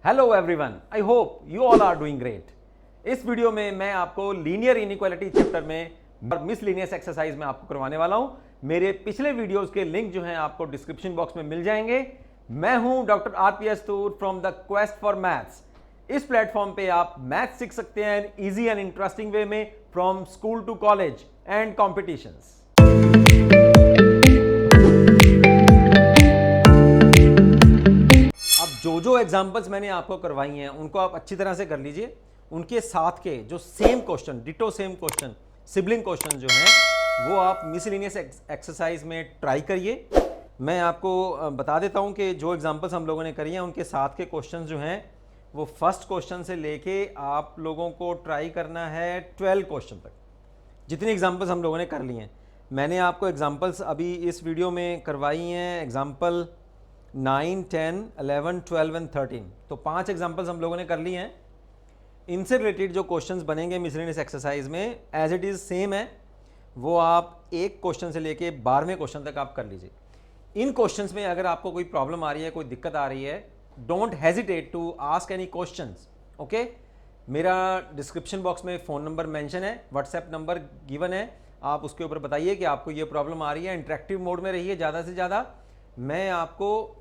Hello everyone, I hope you all are doing great. इस video में मैं आपको लीनियर इनइक्वालिटी चैप्टर में मिसलिनियस एक्सरसाइज में आपको करवाने वाला हूं। मेरे पिछले वीडियोस के लिंक जो हैं आपको डिस्क्रिप्शन बॉक्स में मिल जाएंगे। मैं हूं doctor RPS Toor from the quest for maths. इस प्लेटफॉर्म पे आप मैथ्स सीख सकते हैं इजी एंड इंटरेस्टिंग वे में, from school to college and competitions. अब जो एग्जांपल्स मैंने आपको करवाई हैं उनको आप अच्छी तरह से कर लीजिए। उनके साथ के जो same question, ditto same question, sibling question जो हैं वो आप मिसलिनियस एक्सरसाइज में ट्राई करिए। मैं आपको बता देता हूं कि जो एग्जांपल्स हम लोगों ने करी हैं उनके साथ के क्वेश्चन जो हैं वो फर्स्ट क्वेश्चन से लेके आप लोगों को ट्राई करना है 12 क्वेश्चन तक। जितनी एग्जांपल्स हम लोगों ने कर ली हैं, मैंने आपको एग्जांपल्स अभी इस वीडियो में करवाई हैं। एग्जांपल 9, 10, 11, 12 एंड 13, तो 5 एग्जांपल्स हम लोगों ने कर ली हैं। इनसे रिलेटेड जो क्वेश्चंस बनेंगे मिसलेनियस एक्सरसाइज में एज इट इज़ सेम है, वो आप एक क्वेश्चन से लेके 12वें क्वेश्चन तक आप कर लीजिए। इन क्वेश्चंस में अगर आपको कोई प्रॉब्लम आ रही है, कोई दिक्कत आ रही है, don't hesitate to ask any questions. Okay, मेरा डिस्क्रिप्शन बॉक्स में फ़ोन नंबर मेंशन है, व्हाट्सएप नंबर गिवन है, आप उसके ऊपर बताइए कि आपको ये प्रॉब्लम आ रही है। इंटरेक्टिव मोड में रहिए ज़्यादा से ज़्यादा। मैं आपको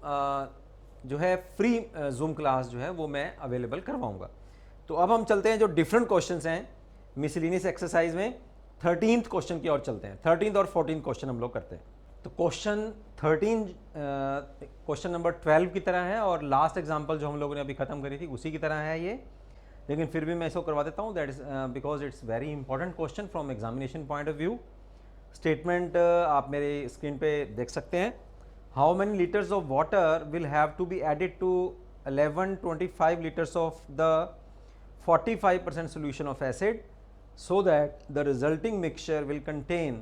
जो है फ्री जूम क्लास जो है वो मैं अवेलेबल करवाऊंगा। तो अब हम चलते हैं जो डिफरेंट क्वेश्चंस हैं मिसलिनियस एक्सरसाइज में। 13th क्वेश्चन की ओर चलते हैं। 13th और 14th क्वेश्चन हम लोग करते हैं। तो क्वेश्चन 13 क्वेश्चन नंबर 12 की तरह है और लास्ट एग्जांपल जो हम लोगों ने अभी ख़त्म करी थी उसी की तरह है ये, लेकिन फिर भी मैं इसको करवा देता हूँ। That is because it's very important question from examination point of view. Statement आप मेरे स्क्रीन पे देख सकते हैं। How many liters of water will have to be added to 1125 liters of the 45% solution of acid so that the resulting mixture will contain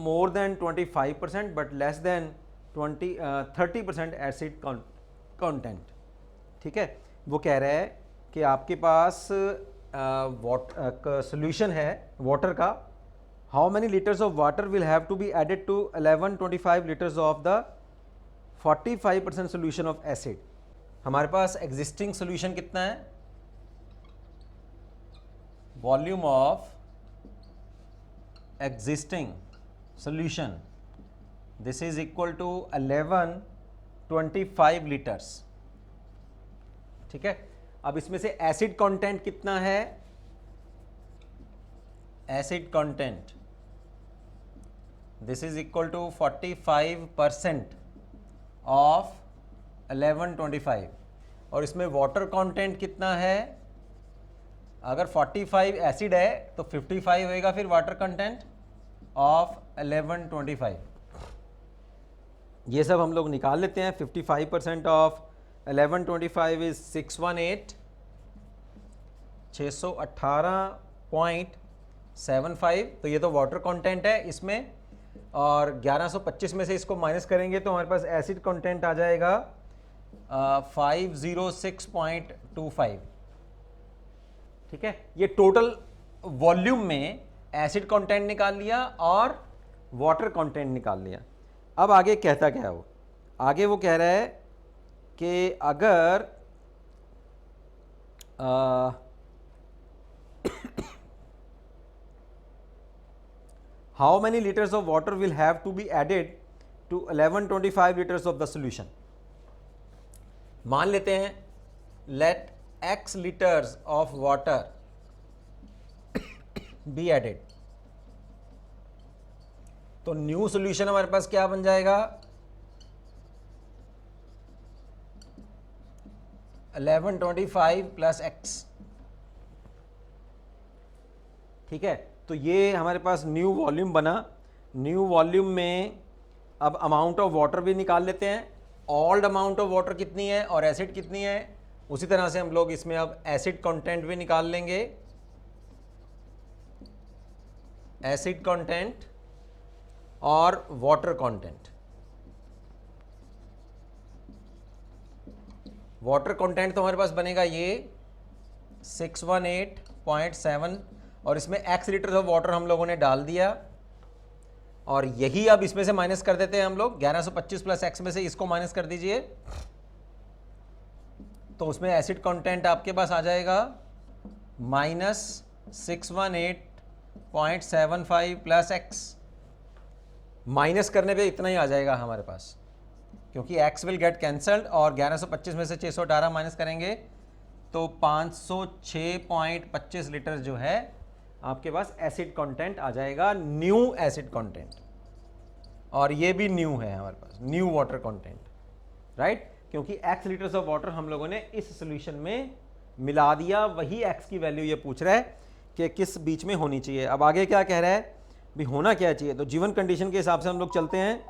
more than 25% but less than 30% acid content। ठीक है, वो कह रहा है कि आपके पास solution है water का। How many liters of water will have to be added to 1125 liters of the 45% solution of acid. हमारे पास एग्जिस्टिंग सोल्यूशन कितना है? Volume of existing solution, this is equal to 1125 litres. ठीक है, अब इसमें से एसिड कंटेंट कितना है? Acid content this is equal to 45% of 1125 और इसमें वाटर कंटेंट कितना है? अगर 45 एसिड है तो 55 होएगा फिर वाटर कंटेंट ऑफ 1125। ये सब हम लोग निकाल लेते हैं। 55% ऑफ 1125 इज 618.75, तो ये तो वाटर कंटेंट है इसमें, और 1125 में से इसको माइनस करेंगे तो हमारे पास एसिड कंटेंट आ जाएगा 506.25। ठीक है, ये टोटल वॉल्यूम में एसिड कंटेंट निकाल लिया और वाटर कंटेंट निकाल लिया। अब आगे कहता क्या है वो? आगे वो कह रहा है कि अगर How many liters of water will have to be added to 1125 liters of the solution? मान लेते हैं let x liters of water be added, तो न्यू सॉल्यूशन हमारे पास क्या बन जाएगा? 1125 प्लस x। ठीक है, तो ये हमारे पास न्यू वॉल्यूम बना। न्यू वॉल्यूम में अब अमाउंट ऑफ वाटर भी निकाल लेते हैं। ऑल्ड अमाउंट ऑफ वाटर कितनी है और एसिड कितनी है, उसी तरह से हम लोग इसमें अब एसिड कंटेंट भी निकाल लेंगे। एसिड कंटेंट और वाटर कंटेंट। वाटर कंटेंट तो हमारे पास बनेगा ये 618.7 और इसमें x लीटर ऑफ वाटर हम लोगों ने डाल दिया और यही अब इसमें से माइनस कर देते हैं हम लोग। 1125 प्लस x में से इसको माइनस कर दीजिए तो उसमें एसिड कंटेंट आपके पास आ जाएगा -618.75 प्लस एक्स। माइनस करने पे इतना ही आ जाएगा हमारे पास, क्योंकि x विल गेट कैंसल्ड और 1125 में से 618 माइनस करेंगे तो 506.25 लीटर जो है आपके पास एसिड कंटेंट आ जाएगा, न्यू एसिड कंटेंट। और ये भी न्यू है हमारे पास, न्यू वाटर कंटेंट, राइट, क्योंकि x लीटर्स ऑफ वाटर हम लोगों ने इस सॉल्यूशन में मिला दिया। वही x की वैल्यू ये पूछ रहा है कि किस बीच में होनी चाहिए। अब आगे क्या कह रहा है भी होना क्या चाहिए, तो जीवन कंडीशन के हिसाब से हम लोग चलते हैं।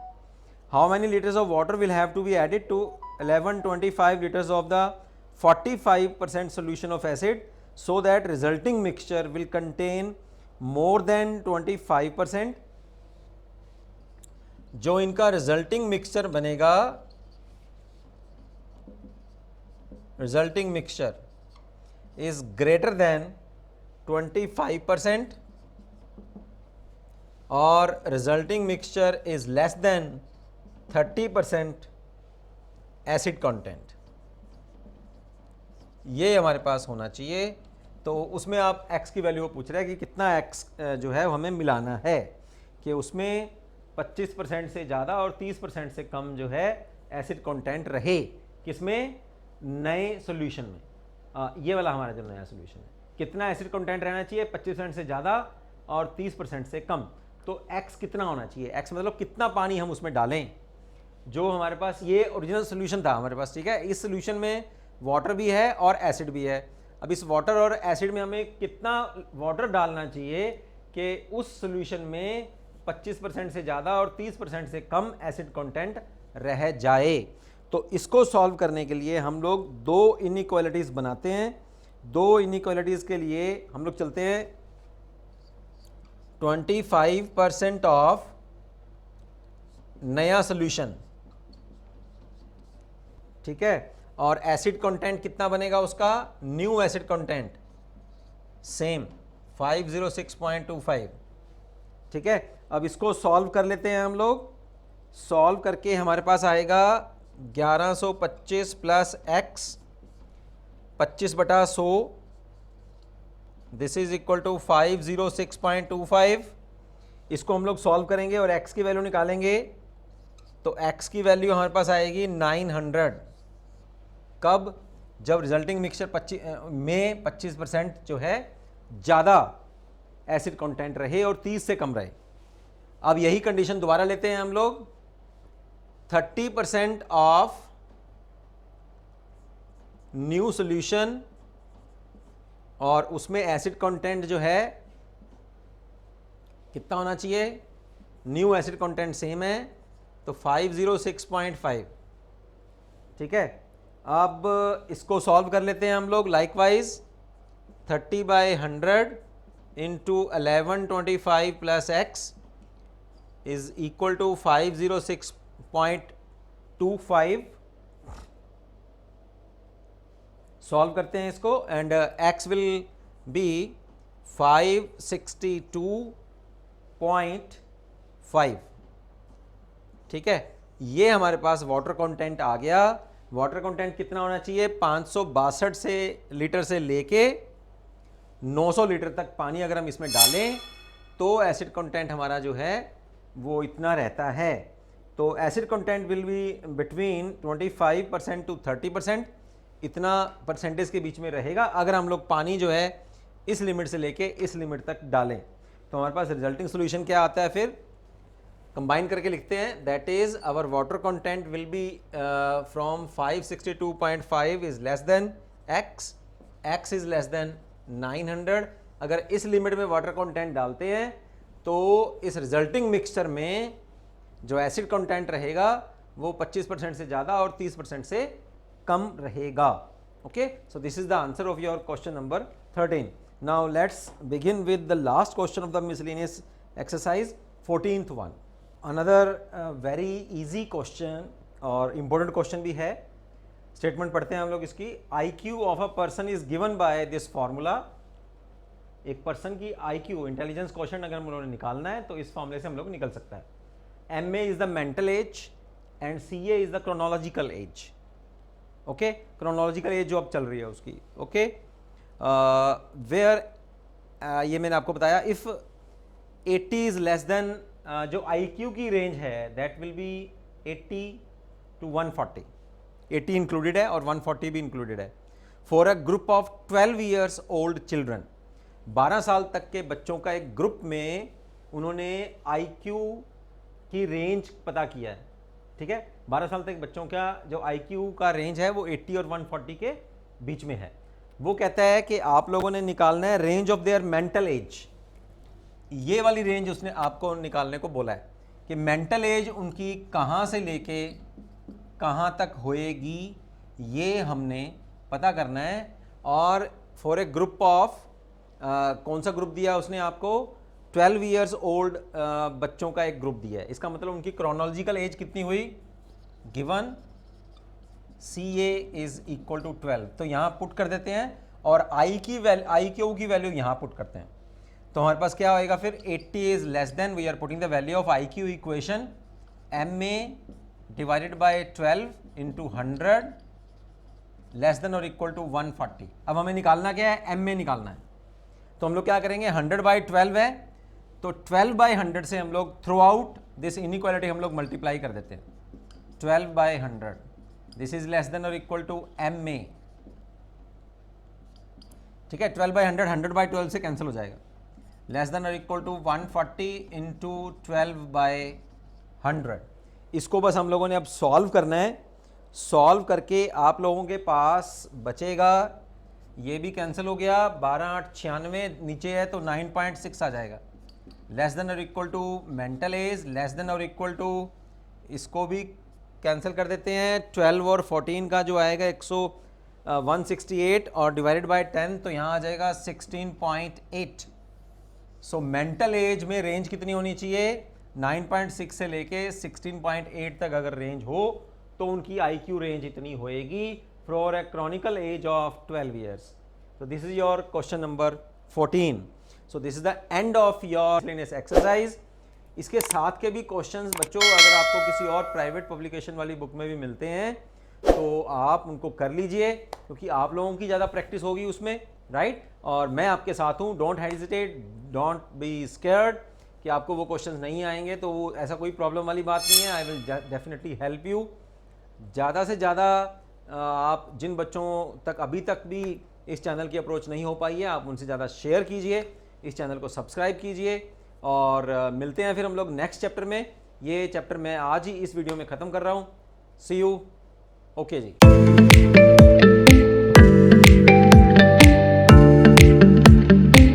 How many litres of water will have to be added to 1125 litres of the 45% solution of acid so that resulting mixture will contain more than 25%। जो इनका रिजल्टिंग मिक्सचर बनेगा, resulting mixture is greater than 25% और resulting mixture is less then 30% acid content, ये हमारे पास होना चाहिए। तो उसमें आप x की वैल्यू पूछ रहे हैं कि कितना x जो है हमें मिलाना है, कि उसमें 25% से ज़्यादा और 30% से कम जो है एसिड कंटेंट रहे, किसमें, नए सॉल्यूशन में। ये वाला हमारा जो नया सॉल्यूशन है, कितना एसिड कंटेंट रहना चाहिए, 25% से ज़्यादा और 30% से कम। तो x कितना होना चाहिए, x मतलब कितना पानी हम उसमें डालें। जो हमारे पास ये ओरिजिनल सॉल्यूशन था हमारे पास, ठीक है, इस सॉल्यूशन में वाटर भी है और एसिड भी है। अब इस वाटर और एसिड में हमें कितना वाटर डालना चाहिए कि उस सॉल्यूशन में 25% से ज़्यादा और 30% से कम एसिड कंटेंट रह जाए। तो इसको सॉल्व करने के लिए हम लोग दो इनइक्वालिटीज़ बनाते हैं। दो इनइक्वालिटीज़ के लिए हम लोग चलते हैं 25% ऑफ नया सॉल्यूशन, ठीक है, और एसिड कंटेंट कितना बनेगा उसका, न्यू एसिड कंटेंट सेम 506.25, ठीक है। अब इसको सॉल्व कर लेते हैं हम लोग। सॉल्व करके हमारे पास आएगा 1125 plus X 25/100, this is equal to 506.25। इसको हम लोग सॉल्व करेंगे और x की वैल्यू निकालेंगे, तो x की वैल्यू हमारे पास आएगी 900। कब, जब रिजल्टिंग मिक्सचर 25% जो है ज़्यादा एसिड कंटेंट रहे और 30 से कम रहे। अब यही कंडीशन दोबारा लेते हैं हम लोग, 30% ऑफ न्यू सॉल्यूशन और उसमें एसिड कंटेंट जो है कितना होना चाहिए, न्यू एसिड कंटेंट सेम है तो 506.5, ठीक है। अब इसको सॉल्व कर लेते हैं हम लोग likewise, 30/100 into 1125 plus X is equal to 506.25। Solve करते हैं इसको एंड x विल बी 562.5, ठीक है। ये हमारे पास वाटर कंटेंट आ गया। वाटर कंटेंट कितना होना चाहिए, 562 से लीटर से लेके 900 लीटर तक पानी अगर हम इसमें डालें तो एसिड कंटेंट हमारा जो है वो इतना रहता है। तो acid content will be between 25% to 30%, इतना परसेंटेज के बीच में रहेगा अगर हम लोग पानी जो है इस लिमिट से लेके इस लिमिट तक डालें। तो हमारे पास रिजल्टिंग सोल्यूशन क्या आता है, फिर कंबाइन करके लिखते हैं, that is our water content will be from 562.5 is less than x, x is less than 900। अगर इस लिमिट में वाटर कंटेंट डालते हैं तो इस रिजल्टिंग मिक्सचर में जो एसिड कंटेंट रहेगा वो 25% से ज़्यादा और 30% से कम रहेगा। Okay, so this is the answer of your question number 13। Now let's begin with the last question of the miscellaneous exercise, 14th one. Another very easy question और इम्पोर्टेंट क्वेश्चन भी है। स्टेटमेंट पढ़ते हैं हम लोग इसकी। IQ of a person is given by this formula. एक person की IQ इंटेलिजेंस क्वेश्चन अगर हम लोगों ने निकालना है तो इस फॉर्मूले से हम लोग निकल सकता है। MA is the mental as and CA is the chronological age. Okay, chronological age जो अब चल रही है उसकी, ओके। वेयर ये मैंने आपको बताया, इफ 80 इज लेस देन, जो IQ की रेंज है that will be 80 to 140, 80 included है और 140 भी इंक्लूडेड है। For a group of 12 years old children, 12 साल तक के बच्चों का एक ग्रुप में उन्होंने IQ की रेंज पता किया है, ठीक है। 12 साल तक बच्चों का जो IQ का रेंज है वो 80 और 140 के बीच में है। वो कहता है कि आप लोगों ने निकालना है range of their mental as, ये वाली रेंज उसने आपको निकालने को बोला है कि मेंटल एज उनकी कहाँ से लेके कहाँ तक होएगी, ये हमने पता करना है। और फॉर ए ग्रुप ऑफ, कौन सा ग्रुप दिया उसने आपको, 12 ईयर्स ओल्ड बच्चों का एक ग्रुप दिया है। इसका मतलब उनकी क्रोनोलॉजिकल एज कितनी हुई, given CA is equal to 12, तो यहाँ पुट कर देते हैं और IQ की वैल्यू यहाँ पुट करते हैं। तो हमारे पास क्या होएगा फिर, 80 is less than, we are putting the value of IQ equation MA divided by 12 into 100 less than और इक्वल टू 140। अब हमें निकालना क्या है, MA निकालना है। तो हम लोग क्या करेंगे, 100 बाई 12 है, तो 12 बाई 100 से हम लोग थ्रू आउट दिस इनइक्वालिटी हम लोग मल्टीप्लाई कर देते हैं। 12 by 100, this is less than और इक्वल टू MA, ठीक है। 12 बाई 100 100 बाई 12 से कैंसिल हो जाएगा, लेस देन और इक्वल टू 140 इंटू 12 बाई 100। इसको बस हम लोगों ने अब सॉल्व करना है। सॉल्व करके आप लोगों के पास बचेगा, ये भी कैंसिल हो गया, 12 8 96 नीचे है तो 9.6 आ जाएगा। लेस देन और equal to mental age, less than और इक्वल टू, इसको भी कैंसिल कर देते हैं, 12 और 14 का जो आएगा 168 और डिवाइडेड बाय 10, तो यहाँ आ जाएगा 16.8। सो मेंटल एज में रेंज कितनी होनी चाहिए, 9.6 से लेके 16.8 तक अगर रेंज हो तो उनकी IQ रेंज इतनी होएगी for a chronical age of 12 years. So this is your question number 14. So this is the end of your miscellaneous exercise. इसके साथ के भी क्वेश्चंस बच्चों अगर आपको किसी और प्राइवेट पब्लिकेशन वाली बुक में भी मिलते हैं तो आप उनको कर लीजिए, क्योंकि आप लोगों की ज़्यादा प्रैक्टिस होगी उसमें, राइट। और मैं आपके साथ हूँ, don't hesitate, don't be scared कि आपको वो क्वेश्चंस नहीं आएंगे, तो वो ऐसा कोई प्रॉब्लम वाली बात नहीं है। I will definitely help you. ज़्यादा से ज़्यादा आप जिन बच्चों तक अभी तक भी इस चैनल की अप्रोच नहीं हो पाई है, आप उनसे ज़्यादा शेयर कीजिए, इस चैनल को सब्सक्राइब कीजिए और मिलते हैं फिर हम लोग नेक्स्ट चैप्टर में। ये चैप्टर मैं आज ही इस वीडियो में ख़त्म कर रहा हूँ। सी यू, ओके जी।